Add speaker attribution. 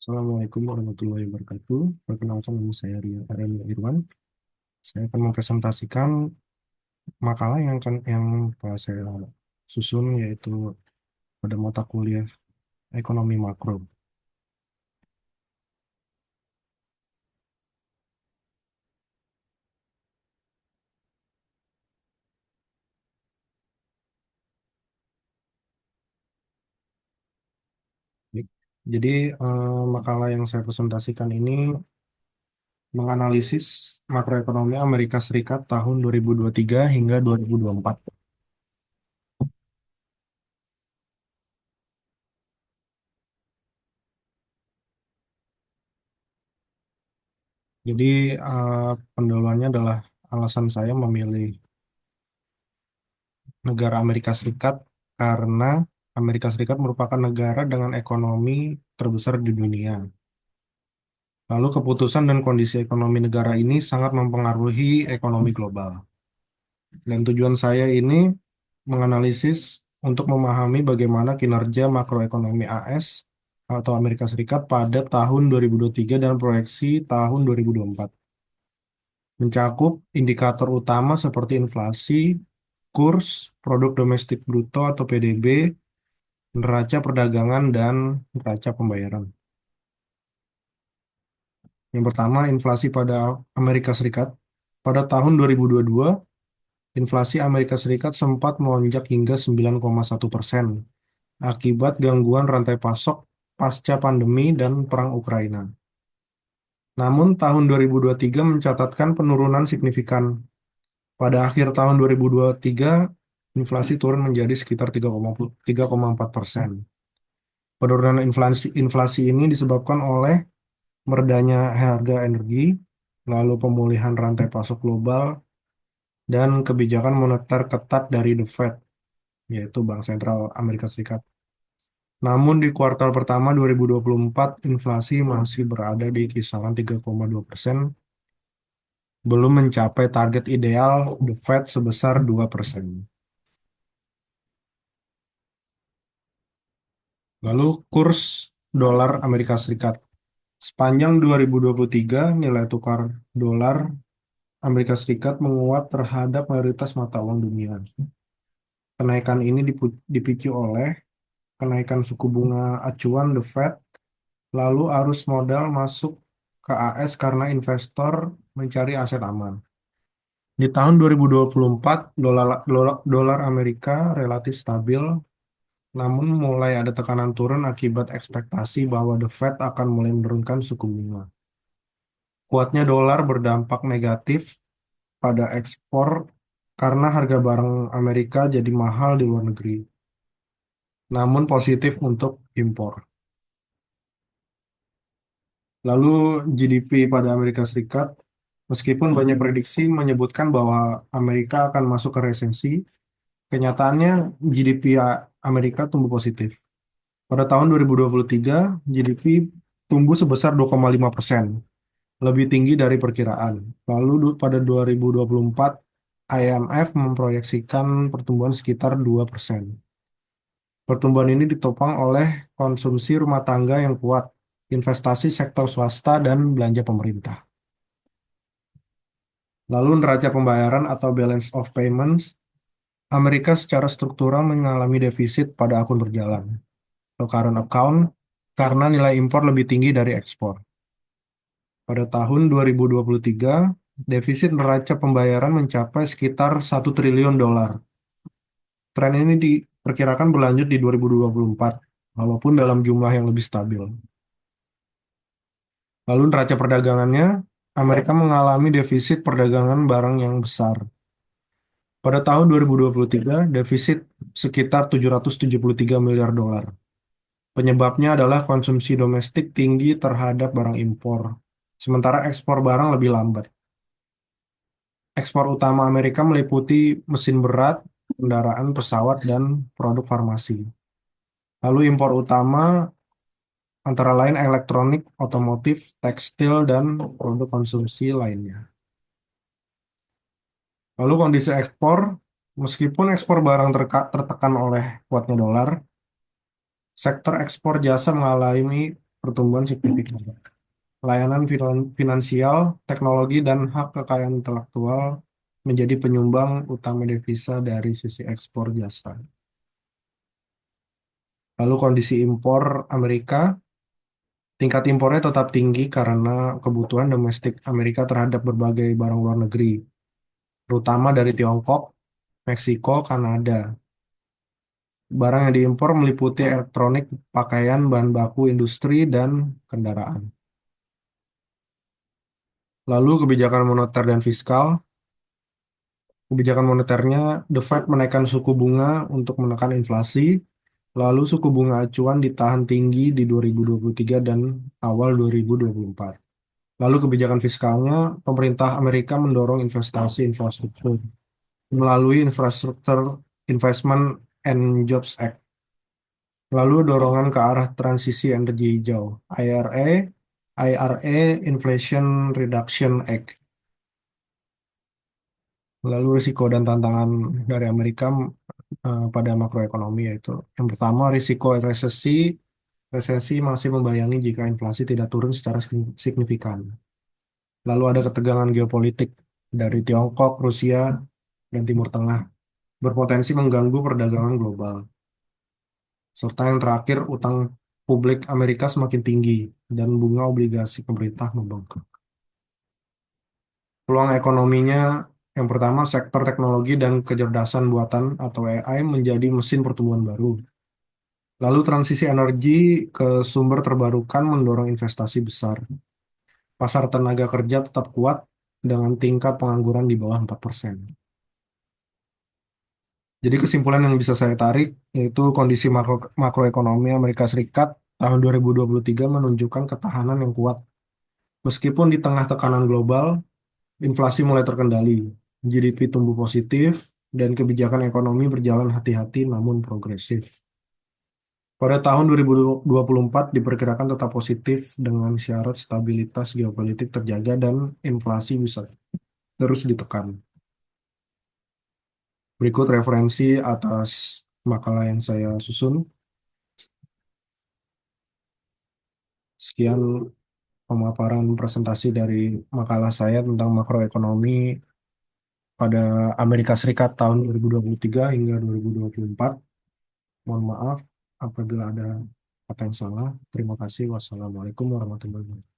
Speaker 1: Assalamualaikum warahmatullahi wabarakatuh. Perkenalkan nama saya Aryan Irwan. Saya akan mempresentasikan makalah yang telah saya susun yaitu pada mata kuliah ekonomi makro. Jadi makalah yang saya presentasikan ini menganalisis makroekonomi Amerika Serikat tahun 2023 hingga 2024. Jadi pendahuluannya adalah alasan saya memilih negara Amerika Serikat karena Amerika Serikat merupakan negara dengan ekonomi terbesar di dunia. Lalu keputusan dan kondisi ekonomi negara ini sangat mempengaruhi ekonomi global. Dan tujuan saya ini menganalisis untuk memahami bagaimana kinerja makroekonomi AS atau Amerika Serikat pada tahun 2023 dan proyeksi tahun 2024. Mencakup indikator utama seperti inflasi, kurs, produk domestik bruto atau PDB, neraca perdagangan, dan neraca pembayaran. Yang pertama, inflasi pada Amerika Serikat. Pada tahun 2022, inflasi Amerika Serikat sempat melonjak hingga 9,1% akibat gangguan rantai pasok pasca pandemi dan perang Ukraina. Namun, tahun 2023 mencatatkan penurunan signifikan. Pada akhir tahun 2023, inflasi turun menjadi sekitar 3,4%. Penurunan inflasi ini disebabkan oleh meredanya harga energi, lalu pemulihan rantai pasok global, dan kebijakan moneter ketat dari The Fed, yaitu Bank Sentral Amerika Serikat. Namun di kuartal pertama 2024, inflasi masih berada di kisaran 3,2%, belum mencapai target ideal The Fed sebesar 2%. Lalu kurs dolar Amerika Serikat. Sepanjang 2023, nilai tukar dolar Amerika Serikat menguat terhadap mayoritas mata uang dunia. Kenaikan ini dipicu oleh kenaikan suku bunga acuan The Fed, lalu arus modal masuk ke AS karena investor mencari aset aman. Di tahun 2024, dolar Amerika relatif stabil, namun mulai ada tekanan turun akibat ekspektasi bahwa The Fed akan mulai menurunkan suku bunga. Kuatnya dolar berdampak negatif pada ekspor karena harga barang Amerika jadi mahal di luar negeri, namun positif untuk impor. Lalu GDP pada Amerika Serikat, meskipun banyak prediksi menyebutkan bahwa Amerika akan masuk ke resesi, kenyataannya GDP Amerika tumbuh positif. Pada tahun 2023, GDP tumbuh sebesar 2,5%, lebih tinggi dari perkiraan. Lalu pada 2024, IMF memproyeksikan pertumbuhan sekitar 2%. Pertumbuhan ini ditopang oleh konsumsi rumah tangga yang kuat, investasi sektor swasta, dan belanja pemerintah. Lalu neraca pembayaran atau balance of payments, Amerika secara struktural mengalami defisit pada akun berjalan atau current account karena nilai impor lebih tinggi dari ekspor. Pada tahun 2023, defisit neraca pembayaran mencapai sekitar 1 triliun dolar. Tren ini diperkirakan berlanjut di 2024, walaupun dalam jumlah yang lebih stabil. Lalu neraca perdagangannya, Amerika mengalami defisit perdagangan barang yang besar. Pada tahun 2023, defisit sekitar 773 miliar dolar. Penyebabnya adalah konsumsi domestik tinggi terhadap barang impor, sementara ekspor barang lebih lambat. Ekspor utama Amerika meliputi mesin berat, kendaraan, pesawat, dan produk farmasi. Lalu impor utama antara lain elektronik, otomotif, tekstil, dan produk konsumsi lainnya. Lalu kondisi ekspor, meskipun ekspor barang tertekan oleh kuatnya dolar, sektor ekspor jasa mengalami pertumbuhan signifikan. Layanan finansial, teknologi, dan hak kekayaan intelektual menjadi penyumbang utama devisa dari sisi ekspor jasa. Lalu kondisi impor Amerika, tingkat impornya tetap tinggi karena kebutuhan domestik Amerika terhadap berbagai barang luar negeri, terutama dari Tiongkok, Meksiko, Kanada. Barang yang diimpor meliputi elektronik, pakaian, bahan baku industri, dan kendaraan. Lalu kebijakan moneter dan fiskal, kebijakan moneternya, The Fed menaikkan suku bunga untuk menekan inflasi, lalu suku bunga acuan ditahan tinggi di 2023 dan awal 2024. Lalu kebijakan fiskalnya, pemerintah Amerika mendorong investasi infrastruktur melalui Infrastructure Investment and Jobs Act. Lalu dorongan ke arah transisi energi hijau, IRA, Inflation Reduction Act. Lalu risiko dan tantangan dari Amerika pada makroekonomi yaitu yang pertama risiko resesi. Resesi masih membayangi jika inflasi tidak turun secara signifikan. Lalu ada ketegangan geopolitik dari Tiongkok, Rusia, dan Timur Tengah berpotensi mengganggu perdagangan global. Serta yang terakhir, utang publik Amerika semakin tinggi dan bunga obligasi pemerintah membengkak. Peluang ekonominya yang pertama, sektor teknologi dan kecerdasan buatan atau AI menjadi mesin pertumbuhan baru. Lalu transisi energi ke sumber terbarukan mendorong investasi besar. Pasar tenaga kerja tetap kuat dengan tingkat pengangguran di bawah 4%. Jadi kesimpulan yang bisa saya tarik yaitu kondisi makroekonomi Amerika Serikat tahun 2023 menunjukkan ketahanan yang kuat. Meskipun di tengah tekanan global, inflasi mulai terkendali, GDP tumbuh positif, dan kebijakan ekonomi berjalan hati-hati namun progresif. Pada tahun 2024 diperkirakan tetap positif dengan syarat stabilitas geopolitik terjaga dan inflasi bisa terus ditekan. Berikut referensi atas makalah yang saya susun. Sekian pemaparan presentasi dari makalah saya tentang makroekonomi pada Amerika Serikat tahun 2023 hingga 2024. Mohon maaf apabila ada kata yang salah. Terima kasih. Wassalamualaikum warahmatullahi wabarakatuh.